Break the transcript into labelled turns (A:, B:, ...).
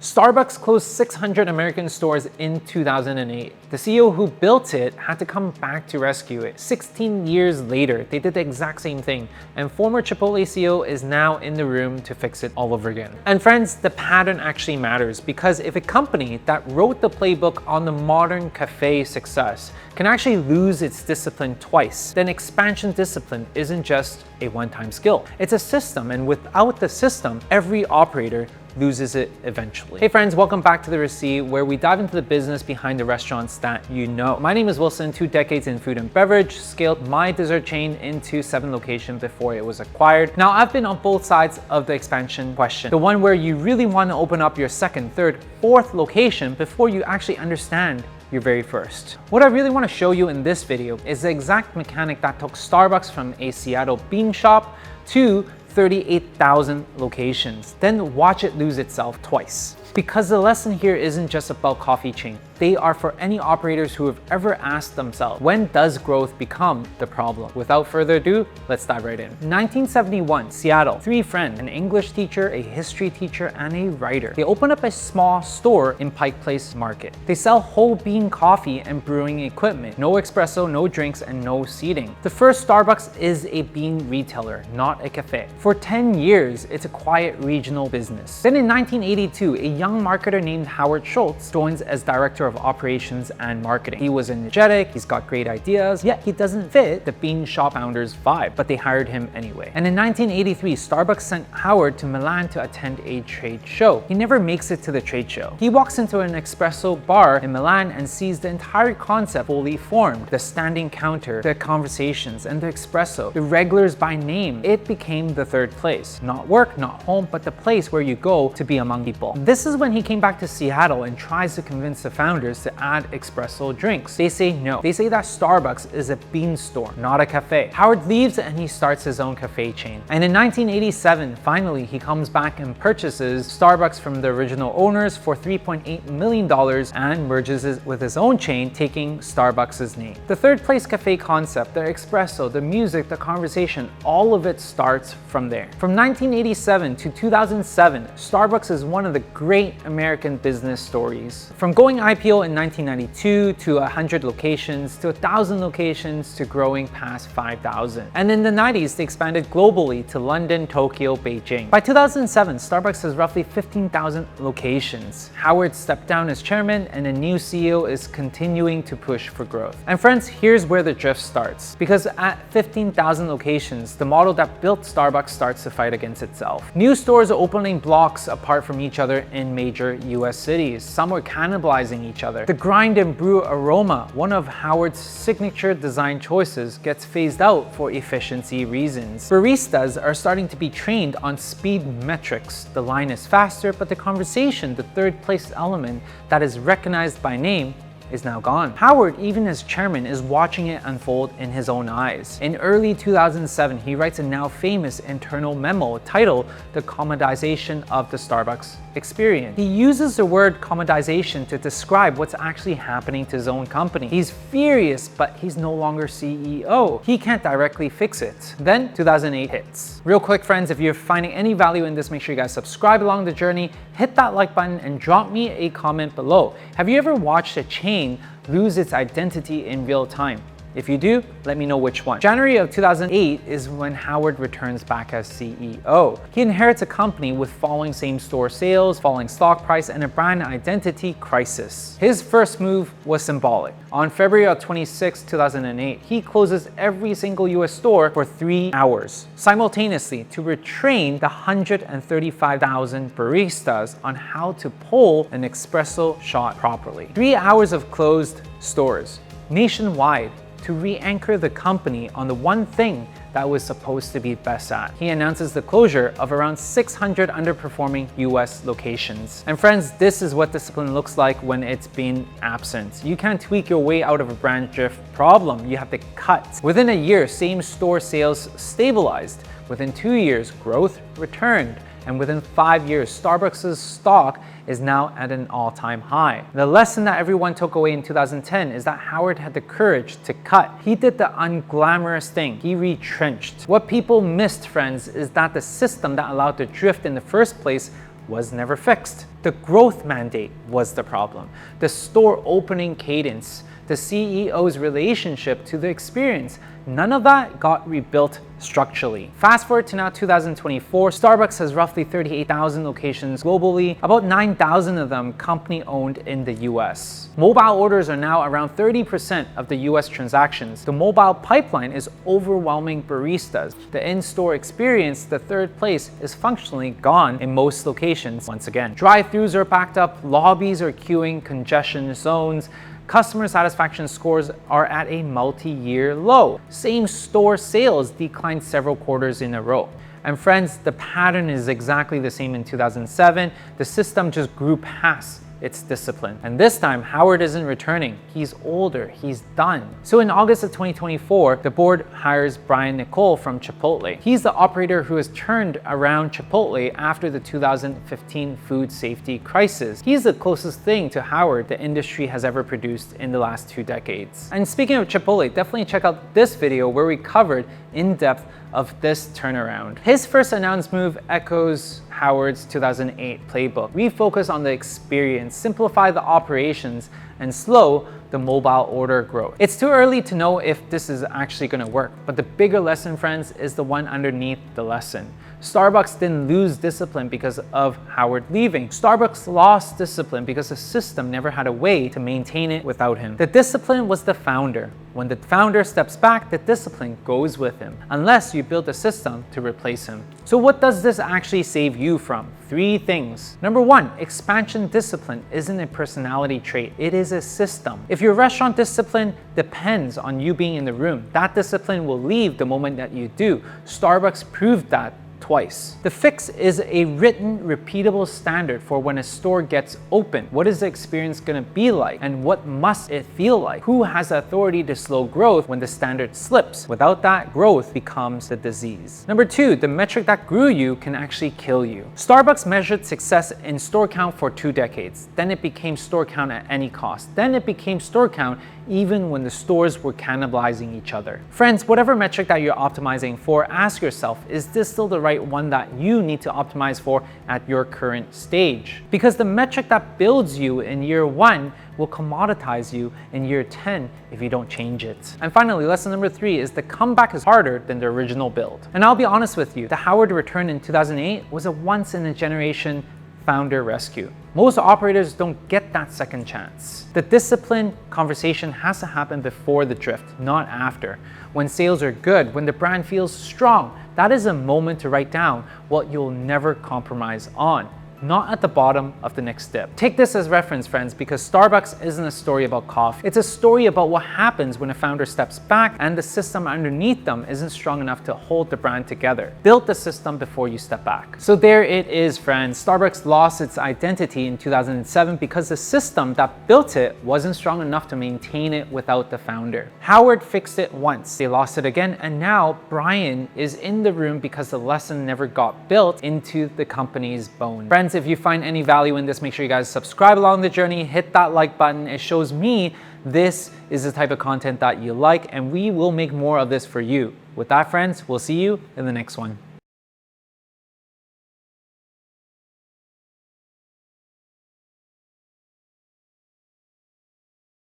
A: Starbucks closed 600 American stores in 2008. The CEO who built it had to come back to rescue it. 16 years later, they did the exact same thing, and former Chipotle CEO is now in the room to fix it all over again. And friends, the pattern actually matters, because if a company that wrote the playbook on the modern cafe success can actually lose its discipline twice, then expansion discipline isn't just a one-time skill. It's a system, and without the system, every operator loses it eventually. Hey friends, welcome back to The Receipt, where we dive into the business behind the restaurants that you know. My name is Wilson, 2 decades in food and beverage, scaled my dessert chain into 7 locations before it was acquired. Now, I've been on both sides of the expansion question, the one where you really want to open up your 2nd, 3rd, 4th location before you actually understand your very first. What I really want to show you in this video is the exact mechanic that took Starbucks from a Seattle bean shop to 38,000 locations, then watch it lose itself twice. Because the lesson here isn't just about coffee chain. They are for any operators who have ever asked themselves, when does growth become the problem? Without further ado, let's dive right in. 1971, Seattle, 3 friends, an English teacher, a history teacher, and a writer. They open up a small store in Pike Place Market. They sell whole bean coffee and brewing equipment. No espresso, no drinks, and no seating. The first Starbucks is a bean retailer, not a cafe. For 10 years, it's a quiet regional business. Then in 1982, a young marketer named Howard Schultz joins as director of operations and marketing. He was energetic, he's got great ideas, yet he doesn't fit the bean shop founder's vibe, but they hired him anyway. And in 1983, Starbucks sent Howard to Milan to attend a trade show. He never makes it to the trade show. He walks into an espresso bar in Milan and sees the entire concept fully formed. The standing counter, the conversations, and the espresso, the regulars by name. It became the 3rd place. Not work, not home, but the place where you go to be among people. This is when he came back to Seattle and tries to convince the founders to add espresso drinks. They say no. They say that Starbucks is a bean store, not a cafe. Howard leaves and he starts his own cafe chain. And in 1987, finally, he comes back and purchases Starbucks from the original owners for $3.8 million and merges it with his own chain, taking Starbucks' name. The 3rd place cafe concept, the espresso, the music, the conversation, all of it starts from there. From 1987 to 2007, Starbucks is one of the great American business stories. From going IPO in 1992 to 100 locations to 1,000 locations to growing past 5,000. And in the 90s, they expanded globally to London, Tokyo, Beijing. By 2007, Starbucks has roughly 15,000 locations. Howard stepped down as chairman and a new CEO is continuing to push for growth. And friends, here's where the drift starts. Because at 15,000 locations, the model that built Starbucks starts to fight against itself. New stores are opening blocks apart from each other in major US cities. Some are cannibalizing each other. The grind and brew aroma, one of Howard's signature design choices, gets phased out for efficiency reasons. Baristas are starting to be trained on speed metrics. The line is faster, but the conversation, the 3rd place element that is recognized by name, is now gone. Howard, even as chairman, is watching it unfold in his own eyes. In early 2007, he writes a now famous internal memo titled The Commodization of the Starbucks Experience. He uses the word commodization to describe what's actually happening to his own company. He's furious, but he's no longer CEO. He can't directly fix it. Then 2008 hits. Real quick, friends, if you're finding any value in this, make sure you guys subscribe along the journey, hit that like button, and drop me a comment below. Have you ever watched a chain lose its identity in real time? If you do, let me know which one. January of 2008 is when Howard returns back as CEO. He inherits a company with falling same-store sales, falling stock price, and a brand identity crisis. His first move was symbolic. On February of 26, 2008, he closes every single US store for 3 hours, simultaneously to retrain the 135,000 baristas on how to pull an espresso shot properly. 3 hours of closed stores nationwide to re-anchor the company on the one thing that was supposed to be best at. He announces the closure of around 600 underperforming US locations. And friends, this is what discipline looks like when it's been absent. You can't tweak your way out of a brand drift problem. You have to cut. Within a year, same-store sales stabilized. Within 2 years, growth returned. And within 5 years, Starbucks' stock is now at an all-time high. The lesson that everyone took away in 2010 is that Howard had the courage to cut. He did the unglamorous thing. He retrenched. What people missed, friends, is that the system that allowed the drift in the first place was never fixed. The growth mandate was the problem. The store opening cadence, the CEO's relationship to the experience, none of that got rebuilt structurally. Fast forward to now 2024, Starbucks has roughly 38,000 locations globally, about 9,000 of them company-owned in the US. Mobile orders are now around 30% of the US transactions. The mobile pipeline is overwhelming baristas. The in-store experience, the third place, is functionally gone in most locations once again. Drive-thrus are backed up, lobbies are queuing, congestion zones, customer satisfaction scores are at a multi-year low. Same-store sales declined several quarters in a row. And friends, the pattern is exactly the same in 2007. The system just grew past its discipline. And this time, Howard isn't returning. He's older, he's done. So in August of 2024, the board hires Brian Niccol from Chipotle. He's the operator who has turned around Chipotle after the 2015 food safety crisis. He's the closest thing to Howard the industry has ever produced in the last 2 decades. And speaking of Chipotle, definitely check out this video where we covered in depth of this turnaround. His first announced move echoes Howard's 2008 playbook. Refocus on the experience, simplify the operations, and slow the mobile order growth. It's too early to know if this is actually going to work, but the bigger lesson, friends, is the one underneath the lesson. Starbucks didn't lose discipline because of Howard leaving. Starbucks lost discipline because the system never had a way to maintain it without him. The discipline was the founder. When the founder steps back, the discipline goes with him, unless you build a system to replace him. So what does this actually save you from? 3 things. Number 1, expansion discipline isn't a personality trait, it is a system. If your restaurant discipline depends on you being in the room, that discipline will leave the moment that you do. Starbucks proved that twice. The fix is a written, repeatable standard for when a store gets open. What is the experience going to be like? And what must it feel like? Who has the authority to slow growth when the standard slips? Without that, growth becomes the disease. Number 2, the metric that grew you can actually kill you. Starbucks measured success in store count for 2 decades. Then it became store count at any cost. Then it became store count even when the stores were cannibalizing each other. Friends, whatever metric that you're optimizing for, ask yourself, is this still the right one that you need to optimize for at your current stage? Because the metric that builds you in year 1 will commoditize you in year 10 if you don't change it. And finally, lesson number 3 is the comeback is harder than the original build. And I'll be honest with you, the Howard return in 2008 was a once-in-a-generation founder rescue. Most operators don't get that second chance. The discipline conversation has to happen before the drift, not after. When sales are good, when the brand feels strong, that is a moment to write down what you'll never compromise on. Not at the bottom of the next step. Take this as reference, friends, because Starbucks isn't a story about coffee. It's a story about what happens when a founder steps back and the system underneath them isn't strong enough to hold the brand together. Build the system before you step back. So there it is, friends. Starbucks lost its identity in 2007 because the system that built it wasn't strong enough to maintain it without the founder. Howard fixed it once, they lost it again, and now Brian is in the room because the lesson never got built into the company's bones. Friends, if you find any value in this, make sure you guys subscribe along the journey, hit that like button. It shows me this is the type of content that you like, and we will make more of this for you. With that, friends, we'll see you in the next one.